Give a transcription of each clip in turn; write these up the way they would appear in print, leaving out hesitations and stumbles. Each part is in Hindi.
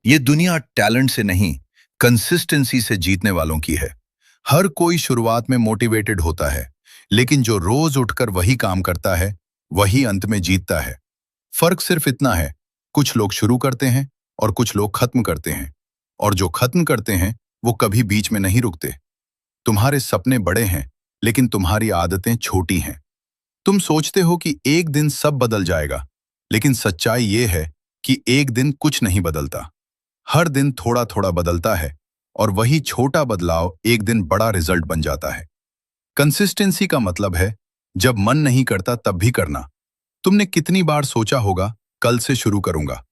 ये दुनिया टैलेंट से नहीं, कंसिस्टेंसी से जीतने वालों की है। हर कोई शुरुआत में मोटिवेटेड होता है, लेकिन जो रोज उठकर वही काम करता है, वही अंत में जीतता है। फर्क सिर्फ इतना है, कुछ लोग शुरू करते हैं और कुछ लोग खत्म करते हैं, और जो खत्म करते हैं वो कभी बीच में नहीं रुकते। तुम्हारे सपने बड़े हैं, लेकिन तुम्हारी आदतें छोटी हैं। तुम सोचते हो कि एक दिन सब बदल जाएगा, लेकिन सच्चाई ये है कि एक दिन कुछ नहीं बदलता। हर दिन थोड़ा थोड़ा बदलता है, और वही छोटा बदलाव एक दिन बड़ा रिजल्ट बन जाता है। कंसिस्टेंसी का मतलब है जब मन नहीं करता तब भी करना। तुमने कितनी बार सोचा होगा कल से शुरू करूंगा,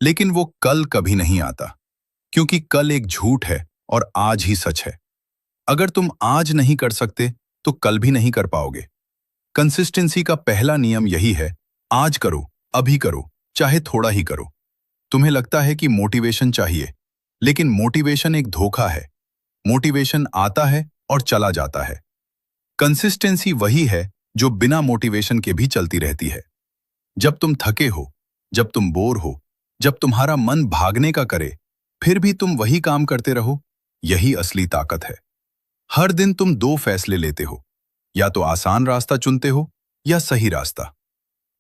लेकिन वो कल कभी नहीं आता, क्योंकि कल एक झूठ है और आज ही सच है। अगर तुम आज नहीं कर सकते तो कल भी नहीं कर पाओगे। कंसिस्टेंसी का पहला नियम यही है, आज करो, अभी करो, चाहे थोड़ा ही करो। तुम्हें लगता है कि मोटिवेशन चाहिए, लेकिन मोटिवेशन एक धोखा है। मोटिवेशन आता है और चला जाता है। कंसिस्टेंसी वही है जो बिना मोटिवेशन के भी चलती रहती है। जब तुम थके हो, जब तुम बोर हो, जब तुम्हारा मन भागने का करे, फिर भी तुम वही काम करते रहो, यही असली ताकत है। हर दिन तुम दो फैसले लेते हो, या तो आसान रास्ता चुनते हो या सही रास्ता।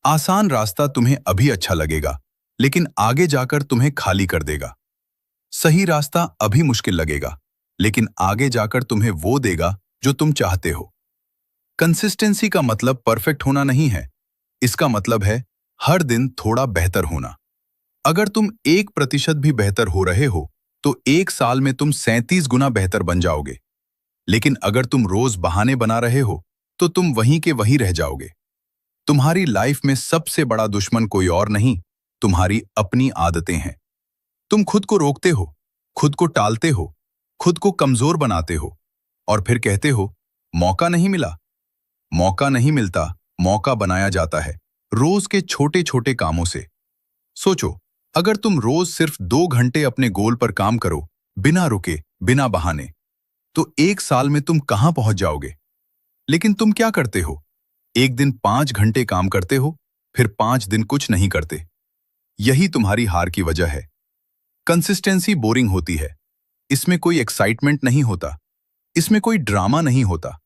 आसान रास्ता तुम्हें अभी अच्छा लगेगा, लेकिन आगे जाकर तुम्हें खाली कर देगा। सही रास्ता अभी मुश्किल लगेगा, लेकिन आगे जाकर तुम्हें वो देगा जो तुम चाहते हो। कंसिस्टेंसी का मतलब परफेक्ट होना नहीं है, इसका मतलब है हर दिन थोड़ा बेहतर होना। अगर तुम 1% भी बेहतर हो रहे हो, तो एक साल में तुम 37 गुना बेहतर बन जाओगे। लेकिन अगर तुम रोज बहाने बना रहे हो, तो तुम वहीं के वहीं रह जाओगे। तुम्हारी लाइफ में सबसे बड़ा दुश्मन कोई और नहीं, तुम्हारी अपनी आदतें हैं। तुम खुद को रोकते हो, खुद को टालते हो, खुद को कमजोर बनाते हो, और फिर कहते हो मौका नहीं मिला। मौका नहीं मिलता, मौका बनाया जाता है, रोज के छोटे छोटे कामों से। सोचो, अगर तुम रोज सिर्फ 2 घंटे अपने गोल पर काम करो, बिना रुके, बिना बहाने, तो एक साल में तुम कहां पहुंच जाओगे। लेकिन तुम क्या करते हो? एक दिन 5 घंटे काम करते हो, फिर 5 दिन कुछ नहीं करते। यही तुम्हारी हार की वजह है। कंसिस्टेंसी बोरिंग होती है। इसमें कोई एक्साइटमेंट नहीं होता, इसमें कोई ड्रामा नहीं होता।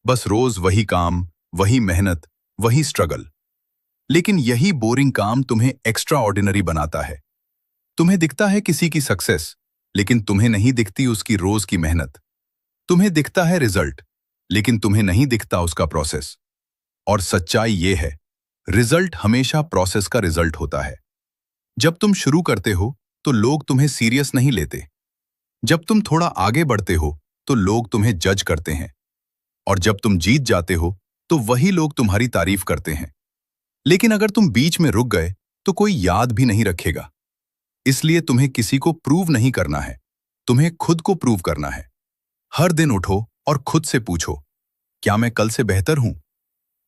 बस रोज वही काम, वही मेहनत, वही स्ट्रगल। लेकिन यही बोरिंग काम तुम्हें एक्स्ट्रा ऑर्डिनरी बनाता है। तुम्हें दिखता है किसी की सक्सेस, लेकिन तुम्हें नहीं दिखती उसकी रोज की मेहनत। तुम्हें दिखता है रिजल्ट, लेकिन तुम्हें नहीं दिखता उसका प्रोसेस। और सच्चाई ये है, रिजल्ट हमेशा प्रोसेस का रिजल्ट होता है। जब तुम शुरू करते हो तो लोग तुम्हें सीरियस नहीं लेते। जब तुम थोड़ा आगे बढ़ते हो तो लोग तुम्हें जज करते हैं, और जब तुम जीत जाते हो तो वही लोग तुम्हारी तारीफ करते हैं। लेकिन अगर तुम बीच में रुक गए तो कोई याद भी नहीं रखेगा। इसलिए तुम्हें किसी को प्रूव नहीं करना है, तुम्हें खुद को प्रूव करना है। हर दिन उठो और खुद से पूछो, क्या मैं कल से बेहतर हूं?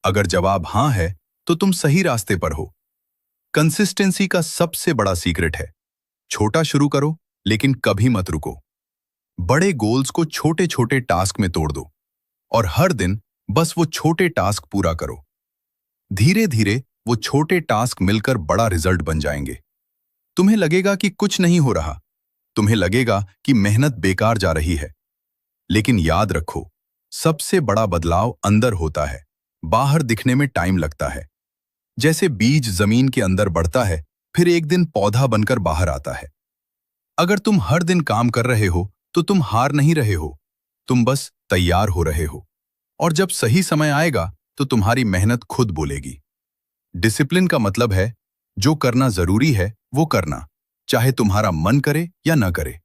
अगर जवाब हां है, तो तुम सही रास्ते पर हो। कंसिस्टेंसी का सबसे बड़ा सीक्रेट है, छोटा शुरू करो, लेकिन कभी मत रुको। बड़े गोल्स को छोटे छोटे टास्क में तोड़ दो, और हर दिन बस वो छोटे टास्क पूरा करो। धीरे धीरे वो छोटे टास्क मिलकर बड़ा रिजल्ट बन जाएंगे। तुम्हें लगेगा कि कुछ नहीं हो रहा, तुम्हें लगेगा कि मेहनत बेकार जा रही है। लेकिन याद रखो, सबसे बड़ा बदलाव अंदर होता है, बाहर दिखने में टाइम लगता है। जैसे बीज जमीन के अंदर बढ़ता है, फिर एक दिन पौधा बनकर बाहर आता है। अगर तुम हर दिन काम कर रहे हो तो तुम हार नहीं रहे हो, तुम बस तैयार हो रहे हो। और जब सही समय आएगा तो तुम्हारी मेहनत खुद बोलेगी। डिसिप्लिन का मतलब है, जो करना जरूरी है वो करना, चाहे तुम्हारा मन करे या न करे।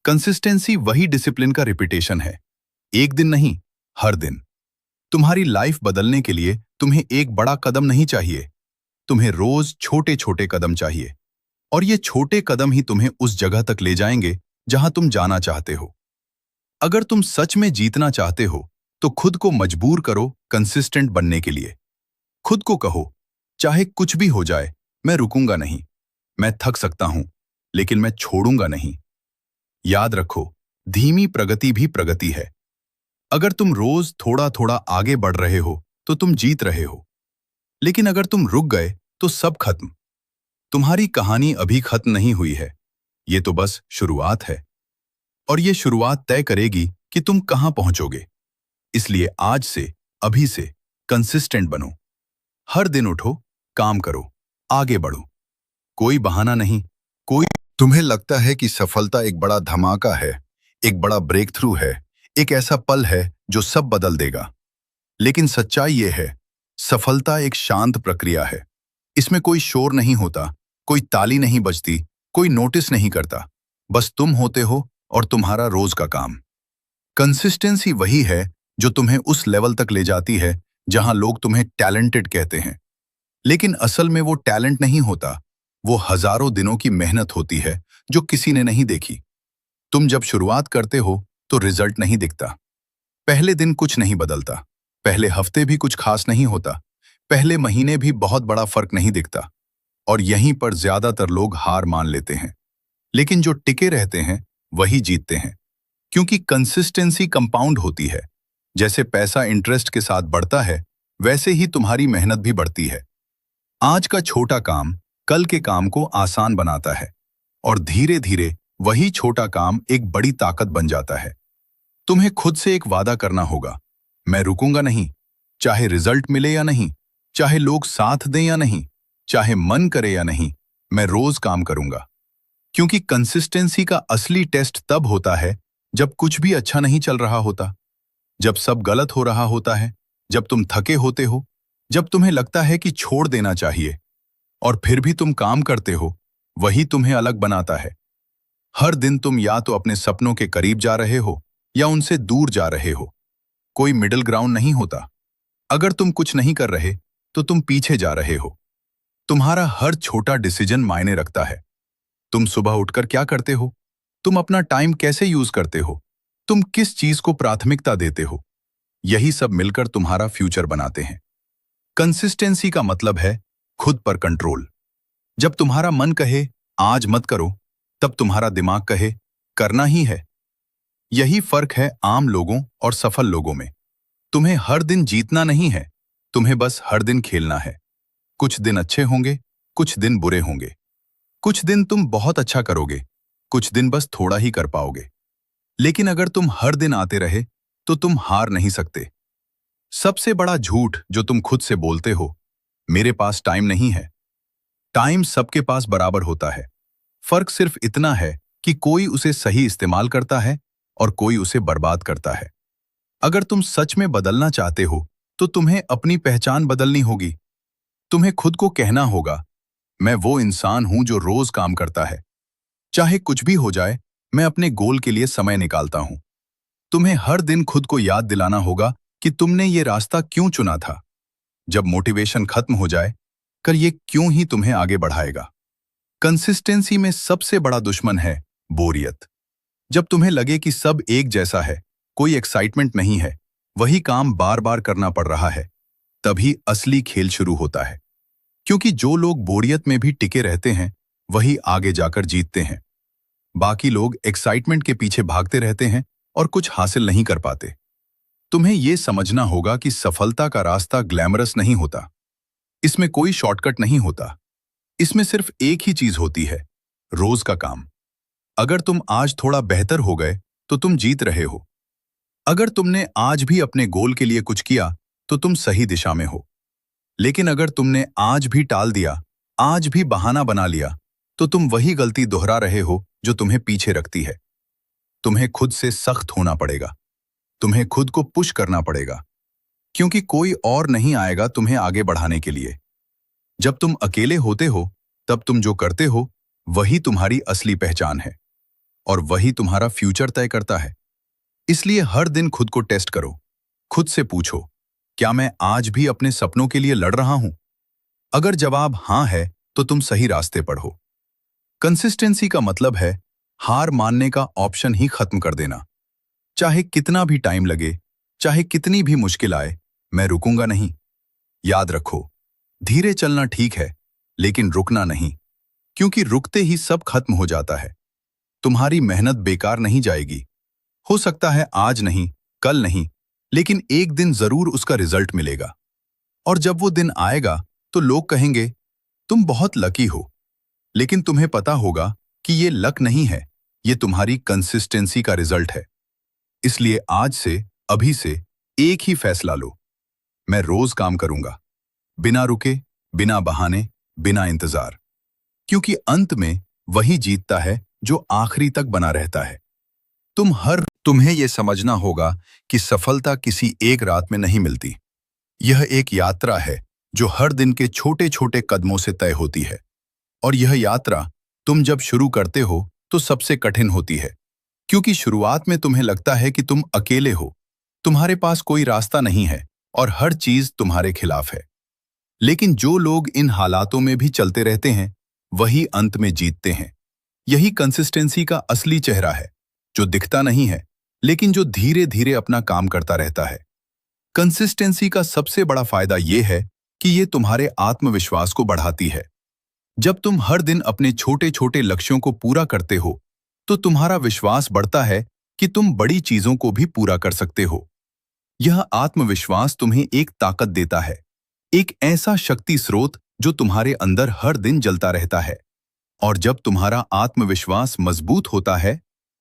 कंसिस्टेंसी वही डिसिप्लिन का रिपीटेशन है, एक दिन नहीं, हर दिन। तुम्हारी लाइफ बदलने के लिए तुम्हें एक बड़ा कदम नहीं चाहिए, तुम्हें रोज छोटे छोटे कदम चाहिए। और ये छोटे कदम ही तुम्हें उस जगह तक ले जाएंगे जहां तुम जाना चाहते हो। अगर तुम सच में जीतना चाहते हो तो खुद को मजबूर करो कंसिस्टेंट बनने के लिए। खुद को कहो, चाहे कुछ भी हो जाए, मैं रुकूंगा नहीं। मैं थक सकता हूं, लेकिन मैं छोड़ूंगा नहीं। याद रखो, धीमी प्रगति भी प्रगति है। अगर तुम रोज थोड़ा थोड़ा आगे बढ़ रहे हो तो तुम जीत रहे हो। लेकिन अगर तुम रुक गए तो सब खत्म। तुम्हारी कहानी अभी खत्म नहीं हुई है। ये तो बस शुरुआत है, और ये शुरुआत तय करेगी कि तुम कहां पहुंचोगे। इसलिए आज से, अभी से कंसिस्टेंट बनो। हर दिन उठो, काम करो, आगे बढ़ो। कोई बहाना नहीं, कोई। तुम्हें लगता है कि सफलता एक बड़ा धमाका है, एक बड़ा ब्रेक थ्रू है, एक ऐसा पल है जो सब बदल देगा। लेकिन सच्चाई ये है, सफलता एक शांत प्रक्रिया है। इसमें कोई शोर नहीं होता, कोई ताली नहीं बजती, कोई नोटिस नहीं करता। बस तुम होते हो और तुम्हारा रोज का काम। कंसिस्टेंसी वही है जो तुम्हें उस लेवल तक ले जाती है जहां लोग तुम्हें टैलेंटेड कहते हैं। लेकिन असल में वो टैलेंट नहीं होता, वो हजारों दिनों की मेहनत होती है जो किसी ने नहीं देखी। तुम जब शुरुआत करते हो तो रिजल्ट नहीं दिखता। पहले दिन कुछ नहीं बदलता, पहले हफ्ते भी कुछ खास नहीं होता, पहले महीने भी बहुत बड़ा फर्क नहीं दिखता। और यहीं पर ज्यादातर लोग हार मान लेते हैं। लेकिन जो टिके रहते हैं वही जीतते हैं, क्योंकि कंसिस्टेंसी कंपाउंड होती है। जैसे पैसा इंटरेस्ट के साथ बढ़ता है, वैसे ही तुम्हारी मेहनत भी बढ़ती है। आज का छोटा काम कल के काम को आसान बनाता है, और धीरे धीरे वही छोटा काम एक बड़ी ताकत बन जाता है। तुम्हें खुद से एक वादा करना होगा, मैं रुकूंगा नहीं, चाहे रिजल्ट मिले या नहीं, चाहे लोग साथ दें या नहीं, चाहे मन करे या नहीं, मैं रोज काम करूंगा। क्योंकि कंसिस्टेंसी का असली टेस्ट तब होता है जब कुछ भी अच्छा नहीं चल रहा होता, जब सब गलत हो रहा होता है, जब तुम थके होते हो, जब तुम्हें लगता है कि छोड़ देना चाहिए, और फिर भी तुम काम करते हो। वही तुम्हें अलग बनाता है। हर दिन तुम या तो अपने सपनों के करीब जा रहे हो या उनसे दूर जा रहे हो। कोई मिडिल ग्राउंड नहीं होता। अगर तुम कुछ नहीं कर रहे तो तुम पीछे जा रहे हो। तुम्हारा हर छोटा डिसीजन मायने रखता है। तुम सुबह उठकर क्या करते हो, तुम अपना टाइम कैसे यूज करते हो, तुम किस चीज को प्राथमिकता देते हो, यही सब मिलकर तुम्हारा फ्यूचर बनाते हैं। कंसिस्टेंसी का मतलब है खुद पर कंट्रोल। जब तुम्हारा मन कहे आज मत करो, तब तुम्हारा दिमाग कहे करना ही है। यही फर्क है आम लोगों और सफल लोगों में। तुम्हें हर दिन जीतना नहीं है, तुम्हें बस हर दिन खेलना है। कुछ दिन अच्छे होंगे, कुछ दिन बुरे होंगे। कुछ दिन तुम बहुत अच्छा करोगे, कुछ दिन बस थोड़ा ही कर पाओगे। लेकिन अगर तुम हर दिन आते रहे तो तुम हार नहीं सकते। सबसे बड़ा झूठ जो तुम खुद से बोलते हो, मेरे पास टाइम नहीं है। टाइम सबके पास बराबर होता है। फर्क सिर्फ इतना है कि कोई उसे सही इस्तेमाल करता है और कोई उसे बर्बाद करता है। अगर तुम सच में बदलना चाहते हो तो तुम्हें अपनी पहचान बदलनी होगी। तुम्हें खुद को कहना होगा, मैं वो इंसान हूं जो रोज काम करता है। चाहे कुछ भी हो जाए, मैं अपने गोल के लिए समय निकालता हूं। तुम्हें हर दिन खुद को याद दिलाना होगा कि तुमने ये रास्ता क्यों चुना था। जब मोटिवेशन खत्म हो जाए, कर ये क्यों ही तुम्हें आगे बढ़ाएगा। कंसिस्टेंसी में सबसे बड़ा दुश्मन है बोरियत। जब तुम्हें लगे कि सब एक जैसा है, कोई एक्साइटमेंट नहीं है, वही काम बार बार करना पड़ रहा है, तभी असली खेल शुरू होता है। क्योंकि जो लोग बोरियत में भी टिके रहते हैं वही आगे जाकर जीतते हैं। बाकी लोग एक्साइटमेंट के पीछे भागते रहते हैं और कुछ हासिल नहीं कर पाते। तुम्हें यह समझना होगा कि सफलता का रास्ता ग्लैमरस नहीं होता। इसमें कोई शॉर्टकट नहीं होता। इसमें सिर्फ एक ही चीज होती है, रोज का काम। अगर तुम आज थोड़ा बेहतर हो गए तो तुम जीत रहे हो। अगर तुमने आज भी अपने गोल के लिए कुछ किया तो तुम सही दिशा में हो। लेकिन अगर तुमने आज भी टाल दिया, आज भी बहाना बना लिया, तो तुम वही गलती दोहरा रहे हो जो तुम्हें पीछे रखती है। तुम्हें खुद से सख्त होना पड़ेगा। तुम्हें खुद को पुश करना पड़ेगा, क्योंकि कोई और नहीं आएगा तुम्हें आगे बढ़ाने के लिए। जब तुम अकेले होते हो तब तुम जो करते हो वही तुम्हारी असली पहचान है, और वही तुम्हारा फ्यूचर तय करता है। इसलिए हर दिन खुद को टेस्ट करो। खुद से पूछो, क्या मैं आज भी अपने सपनों के लिए लड़ रहा हूं? अगर जवाब हां है तो तुम सही रास्ते पर हो। कंसिस्टेंसी का मतलब है हार मानने का ऑप्शन ही खत्म कर देना। चाहे कितना भी टाइम लगे, चाहे कितनी भी मुश्किल आए, मैं रुकूंगा नहीं। याद रखो, धीरे चलना ठीक है, लेकिन रुकना नहीं, क्योंकि रुकते ही सब खत्म हो जाता है। तुम्हारी मेहनत बेकार नहीं जाएगी। हो सकता है आज नहीं, कल नहीं, लेकिन एक दिन जरूर उसका रिजल्ट मिलेगा। और जब वो दिन आएगा तो लोग कहेंगे, तुम बहुत लकी हो। लेकिन तुम्हें पता होगा कि ये लक नहीं है, ये तुम्हारी कंसिस्टेंसी का रिजल्ट है। इसलिए आज से, अभी से एक ही फैसला लो, मैं रोज काम करूंगा, बिना रुके, बिना बहाने, बिना इंतजार। क्योंकि अंत में वही जीतता है जो आखिरी तक बना रहता है। तुम्हें यह समझना होगा कि सफलता किसी एक रात में नहीं मिलती। यह एक यात्रा है जो हर दिन के छोटे छोटे कदमों से तय होती है। और यह यात्रा तुम जब शुरू करते हो तो सबसे कठिन होती है, क्योंकि शुरुआत में तुम्हें लगता है कि तुम अकेले हो, तुम्हारे पास कोई रास्ता नहीं है और हर चीज तुम्हारे खिलाफ है। लेकिन जो लोग इन हालातों में भी चलते रहते हैं, वही अंत में जीतते हैं। यही कंसिस्टेंसी का असली चेहरा है, जो दिखता नहीं है, लेकिन जो धीरे धीरे अपना काम करता रहता है। कंसिस्टेंसी का सबसे बड़ा फायदा यह है कि ये तुम्हारे आत्मविश्वास को बढ़ाती है। जब तुम हर दिन अपने छोटे छोटे लक्ष्यों को पूरा करते हो, तो तुम्हारा विश्वास बढ़ता है कि तुम बड़ी चीजों को भी पूरा कर सकते हो। यह आत्मविश्वास तुम्हें एक ताकत देता है, एक ऐसा शक्ति स्रोत जो तुम्हारे अंदर हर दिन जलता रहता है। और जब तुम्हारा आत्मविश्वास मजबूत होता है,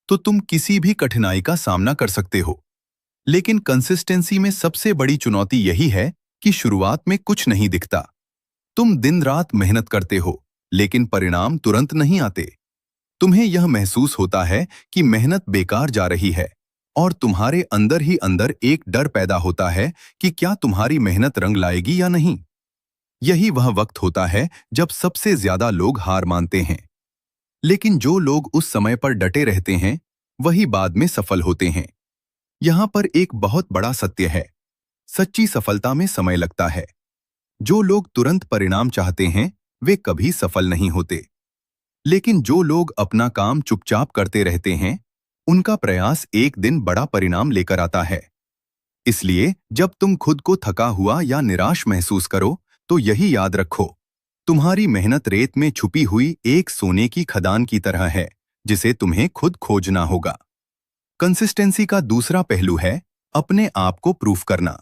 तो तुम किसी भी कठिनाई का सामना कर सकते हो। लेकिन कंसिस्टेंसी में सबसे बड़ी चुनौती यही है कि शुरुआत में कुछ नहीं दिखता। तुम दिन रात मेहनत करते हो, लेकिन परिणाम तुरंत नहीं आते। तुम्हें यह महसूस होता है कि मेहनत बेकार जा रही है, और तुम्हारे अंदर ही अंदर एक डर पैदा होता है कि क्या तुम्हारी मेहनत रंग लाएगी या नहीं। यही वह वक्त होता है जब सबसे ज्यादा लोग हार मानते हैं। लेकिन जो लोग उस समय पर डटे रहते हैं, वही बाद में सफल होते हैं। यहां पर एक बहुत बड़ा सत्य है, सच्ची सफलता में समय लगता है। जो लोग तुरंत परिणाम चाहते हैं, वे कभी सफल नहीं होते। लेकिन जो लोग अपना काम चुपचाप करते रहते हैं, उनका प्रयास एक दिन बड़ा परिणाम लेकर आता है। इसलिए जब तुम खुद को थका हुआ या निराश महसूस करो, तो यही याद रखो, तुम्हारी मेहनत रेत में छुपी हुई एक सोने की खदान की तरह है, जिसे तुम्हें खुद खोजना होगा। कंसिस्टेंसी का दूसरा पहलू है अपने आप को प्रूफ करना।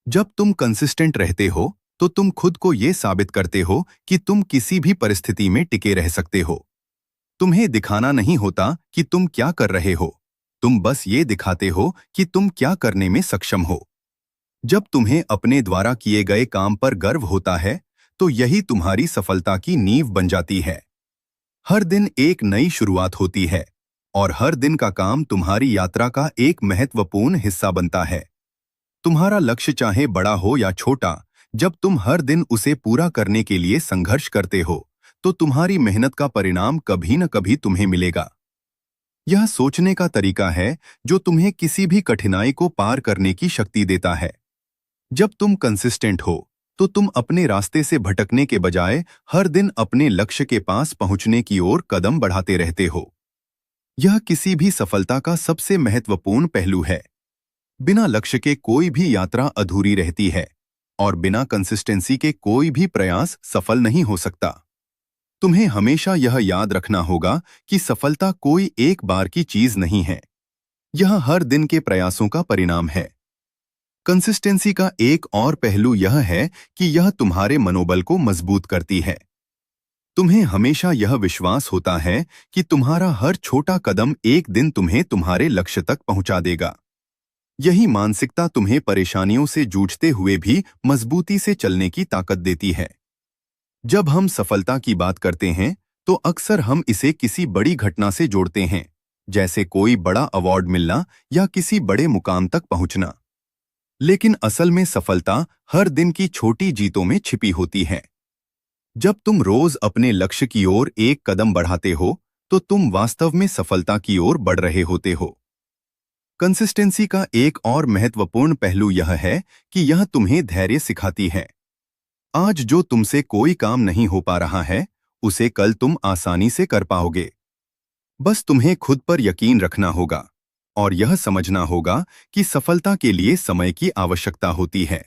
जब तुम कंसिस्टेंट रहते हो, तो तुम खुद को यह साबित करते हो कि तुम किसी भी परिस्थिति में टिके रह सकते हो। तुम्हें दिखाना नहीं होता कि तुम क्या कर रहे हो, तुम बस ये दिखाते हो कि तुम क्या करने में सक्षम हो। जब तुम्हें अपने द्वारा किए गए काम पर गर्व होता है, तो यही तुम्हारी सफलता की नींव बन जाती है। हर दिन एक नई शुरुआत होती है, और हर दिन का काम तुम्हारी यात्रा का एक महत्वपूर्ण हिस्सा बनता है। तुम्हारा लक्ष्य चाहे बड़ा हो या छोटा, जब तुम हर दिन उसे पूरा करने के लिए संघर्ष करते हो, तो तुम्हारी मेहनत का परिणाम कभी न कभी तुम्हें मिलेगा। यह सोचने का तरीका है जो तुम्हें किसी भी कठिनाई को पार करने की शक्ति देता है। जब तुम कंसिस्टेंट हो, तो तुम अपने रास्ते से भटकने के बजाय हर दिन अपने लक्ष्य के पास पहुंचने की ओर कदम बढ़ाते रहते हो। यह किसी भी सफलता का सबसे महत्वपूर्ण पहलू है। बिना लक्ष्य के कोई भी यात्रा अधूरी रहती है, और बिना कंसिस्टेंसी के कोई भी प्रयास सफल नहीं हो सकता। तुम्हें हमेशा यह याद रखना होगा कि सफलता कोई एक बार की चीज नहीं है, यह हर दिन के प्रयासों का परिणाम है। कंसिस्टेंसी का एक और पहलू यह है कि यह तुम्हारे मनोबल को मजबूत करती है। तुम्हें हमेशा यह विश्वास होता है कि तुम्हारा हर छोटा कदम एक दिन तुम्हें तुम्हारे लक्ष्य तक पहुंचा देगा। यही मानसिकता तुम्हें परेशानियों से जूझते हुए भी मजबूती से चलने की ताकत देती है। जब हम सफलता की बात करते हैं, तो अक्सर हम इसे किसी बड़ी घटना से जोड़ते हैं, जैसे कोई बड़ा अवार्ड मिलना या किसी बड़े मुकाम तक पहुंचना। लेकिन असल में सफलता हर दिन की छोटी जीतों में छिपी होती है। जब तुम रोज अपने लक्ष्य की ओर एक कदम बढ़ाते हो, तो तुम वास्तव में सफलता की ओर बढ़ रहे होते हो। कंसिस्टेंसी का एक और महत्वपूर्ण पहलू यह है कि यह तुम्हें धैर्य सिखाती है। आज जो तुमसे कोई काम नहीं हो पा रहा है, उसे कल तुम आसानी से कर पाओगे। बस तुम्हें खुद पर यकीन रखना होगा और यह समझना होगा कि सफलता के लिए समय की आवश्यकता होती है।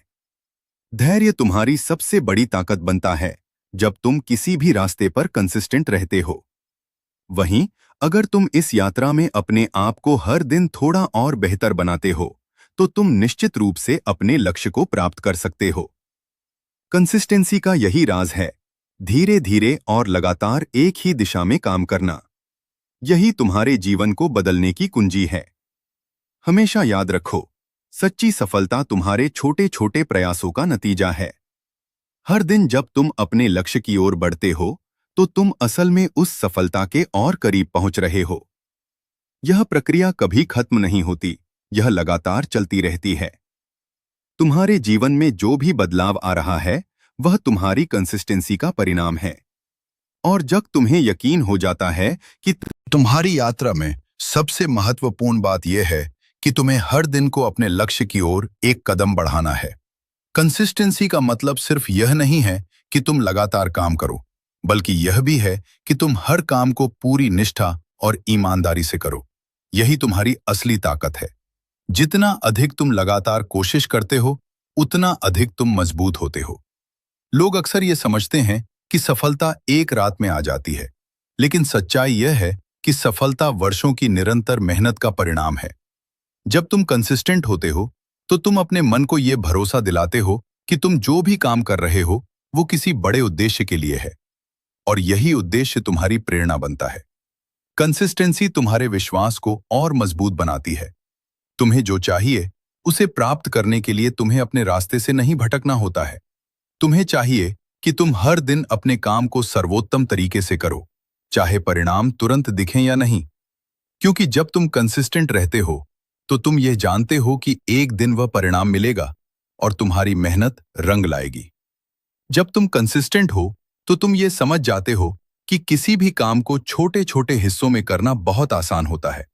धैर्य तुम्हारी सबसे बड़ी ताकत बनता है जब तुम किसी भी रास्ते पर कंसिस्टेंट रहते हो। वहीं अगर तुम इस यात्रा में अपने आप को हर दिन थोड़ा और बेहतर बनाते हो, तो तुम निश्चित रूप से अपने लक्ष्य को प्राप्त कर सकते हो। कंसिस्टेंसी का यही राज है, धीरे धीरे और लगातार एक ही दिशा में काम करना। यही तुम्हारे जीवन को बदलने की कुंजी है। हमेशा याद रखो, सच्ची सफलता तुम्हारे छोटे छोटे प्रयासों का नतीजा है। हर दिन जब तुम अपने लक्ष्य की ओर बढ़ते हो, तो तुम असल में उस सफलता के और करीब पहुंच रहे हो। यह प्रक्रिया कभी खत्म नहीं होती, यह लगातार चलती रहती है। तुम्हारे जीवन में जो भी बदलाव आ रहा है, वह तुम्हारी कंसिस्टेंसी का परिणाम है। और जब तुम्हें यकीन हो जाता है कि तुम्हारी यात्रा में सबसे महत्वपूर्ण बात यह है कि तुम्हें हर दिन को अपने लक्ष्य की ओर एक कदम बढ़ाना है। कंसिस्टेंसी का मतलब सिर्फ यह नहीं है कि तुम लगातार काम करो, बल्कि यह भी है कि तुम हर काम को पूरी निष्ठा और ईमानदारी से करो। यही तुम्हारी असली ताकत है। जितना अधिक तुम लगातार कोशिश करते हो, उतना अधिक तुम मजबूत होते हो। लोग अक्सर ये समझते हैं कि सफलता एक रात में आ जाती है, लेकिन सच्चाई यह है कि सफलता वर्षों की निरंतर मेहनत का परिणाम है। जब तुम कंसिस्टेंट होते हो, तो तुम अपने मन को यह भरोसा दिलाते हो कि तुम जो भी काम कर रहे हो, वो किसी बड़े उद्देश्य के लिए है, और यही उद्देश्य तुम्हारी प्रेरणा बनता है। कंसिस्टेंसी तुम्हारे विश्वास को और मजबूत बनाती है। तुम्हें जो चाहिए, उसे प्राप्त करने के लिए तुम्हें अपने रास्ते से नहीं भटकना होता है। तुम्हें चाहिए कि तुम हर दिन अपने काम को सर्वोत्तम तरीके से करो, चाहे परिणाम तुरंत दिखें या नहीं। क्योंकि जब तुम कंसिस्टेंट रहते हो, तो तुम यह जानते हो कि एक दिन वह परिणाम मिलेगा और तुम्हारी मेहनत रंग लाएगी। जब तुम कंसिस्टेंट हो, तो तुम ये समझ जाते हो कि किसी भी काम को छोटे छोटे हिस्सों में करना बहुत आसान होता है।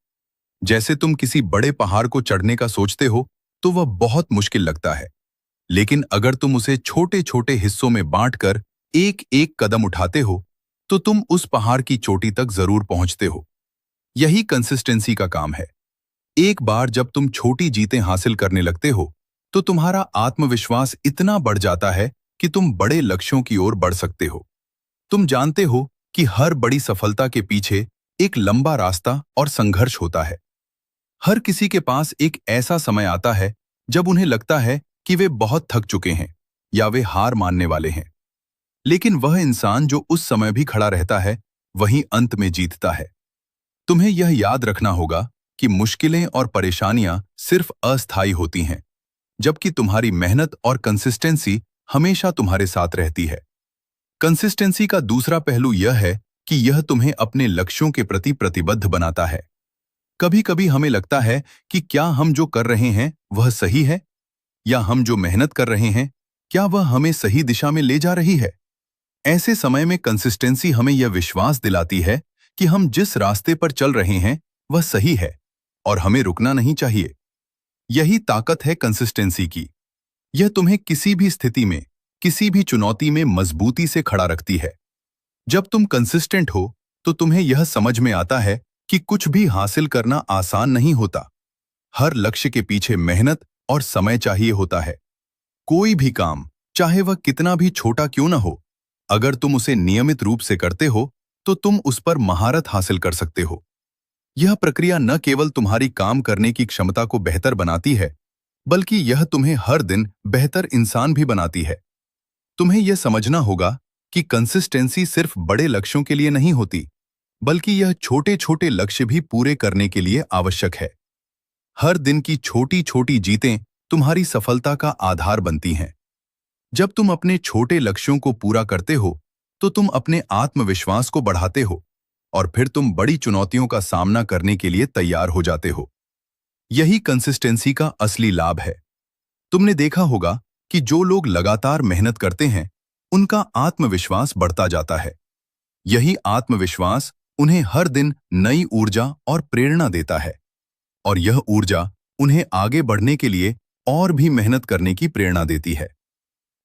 जैसे तुम किसी बड़े पहाड़ को चढ़ने का सोचते हो, तो वह बहुत मुश्किल लगता है, लेकिन अगर तुम उसे छोटे छोटे हिस्सों में बांटकर एक एक कदम उठाते हो, तो तुम उस पहाड़ की चोटी तक जरूर पहुंचते हो। यही कंसिस्टेंसी का काम है। एक बार जब तुम छोटी जीतें हासिल करने लगते हो, तो तुम्हारा आत्मविश्वास इतना बढ़ जाता है कि तुम बड़े लक्ष्यों की ओर बढ़ सकते हो। तुम जानते हो कि हर बड़ी सफलता के पीछे एक लंबा रास्ता और संघर्ष होता है। हर किसी के पास एक ऐसा समय आता है जब उन्हें लगता है कि वे बहुत थक चुके हैं या वे हार मानने वाले हैं। लेकिन वह इंसान जो उस समय भी खड़ा रहता है, वही अंत में जीतता है। तुम्हें यह याद रखना होगा कि मुश्किलें और परेशानियां सिर्फ अस्थायी होती हैं, जबकि तुम्हारी मेहनत और कंसिस्टेंसी हमेशा तुम्हारे साथ रहती है। कंसिस्टेंसी का दूसरा पहलू यह है कि यह तुम्हें अपने लक्ष्यों के प्रति प्रतिबद्ध बनाता है। कभी कभी हमें लगता है कि क्या हम जो कर रहे हैं वह सही है, या हम जो मेहनत कर रहे हैं, क्या वह हमें सही दिशा में ले जा रही है। ऐसे समय में कंसिस्टेंसी हमें यह विश्वास दिलाती है कि हम जिस रास्ते पर चल रहे हैं वह सही है और हमें रुकना नहीं चाहिए। यही ताकत है कंसिस्टेंसी की। यह तुम्हें किसी भी स्थिति में, किसी भी चुनौती में मजबूती से खड़ा रखती है। जब तुम कंसिस्टेंट हो, तो तुम्हें यह समझ में आता है कि कुछ भी हासिल करना आसान नहीं होता। हर लक्ष्य के पीछे मेहनत और समय चाहिए होता है। कोई भी काम, चाहे वह कितना भी छोटा क्यों न हो, अगर तुम उसे नियमित रूप से करते हो, तो तुम उस पर महारत हासिल कर सकते हो। यह प्रक्रिया न केवल तुम्हारी काम करने की क्षमता को बेहतर बनाती है, बल्कि यह तुम्हें हर दिन बेहतर इंसान भी बनाती है। तुम्हें यह समझना होगा कि कंसिस्टेंसी सिर्फ बड़े लक्ष्यों के लिए नहीं होती, बल्कि यह छोटे छोटे लक्ष्य भी पूरे करने के लिए आवश्यक है। हर दिन की छोटी छोटी जीतें तुम्हारी सफलता का आधार बनती हैं। जब तुम अपने छोटे लक्ष्यों को पूरा करते हो, तो तुम अपने आत्मविश्वास को बढ़ाते हो और फिर तुम बड़ी चुनौतियों का सामना करने के लिए तैयार हो जाते हो। यही कंसिस्टेंसी का असली लाभ है। तुमने देखा होगा कि जो लोग लगातार मेहनत करते हैं, उनका आत्मविश्वास बढ़ता जाता है। यही आत्मविश्वास उन्हें हर दिन नई ऊर्जा और प्रेरणा देता है, और यह ऊर्जा उन्हें आगे बढ़ने के लिए और भी मेहनत करने की प्रेरणा देती है।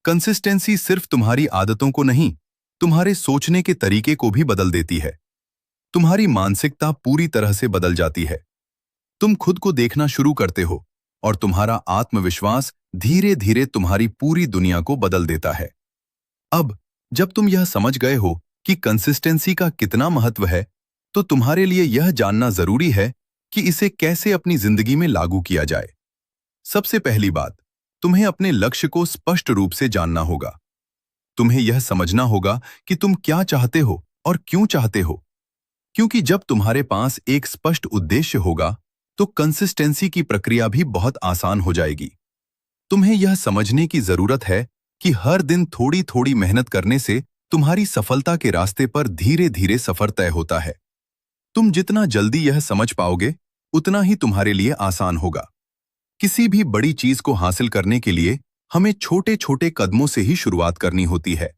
कंसिस्टेंसी सिर्फ तुम्हारी आदतों को नहीं, तुम्हारे सोचने के तरीके को भी बदल देती है। तुम्हारी मानसिकता पूरी तरह से बदल जाती है। तुम खुद को देखना शुरू करते हो और तुम्हारा आत्मविश्वास धीरे धीरे तुम्हारी पूरी दुनिया को बदल देता है। अब जब तुम यह समझ गए हो कि कंसिस्टेंसी का कितना महत्व है, तो तुम्हारे लिए यह जानना जरूरी है कि इसे कैसे अपनी जिंदगी में लागू किया जाए। सबसे पहली बात, तुम्हें अपने लक्ष्य को स्पष्ट रूप से जानना होगा। तुम्हें यह समझना होगा कि तुम क्या चाहते हो और क्यों चाहते हो। क्योंकि जब तुम्हारे पास एक स्पष्ट उद्देश्य होगा तो कंसिस्टेंसी की प्रक्रिया भी बहुत आसान हो जाएगी। तुम्हें यह समझने की जरूरत है कि हर दिन थोड़ी थोड़ी मेहनत करने से तुम्हारी सफलता के रास्ते पर धीरे धीरे सफर तय होता है। तुम जितना जल्दी यह समझ पाओगे उतना ही तुम्हारे लिए आसान होगा। किसी भी बड़ी चीज को हासिल करने के लिए हमें छोटे छोटे कदमों से ही शुरुआत करनी होती है।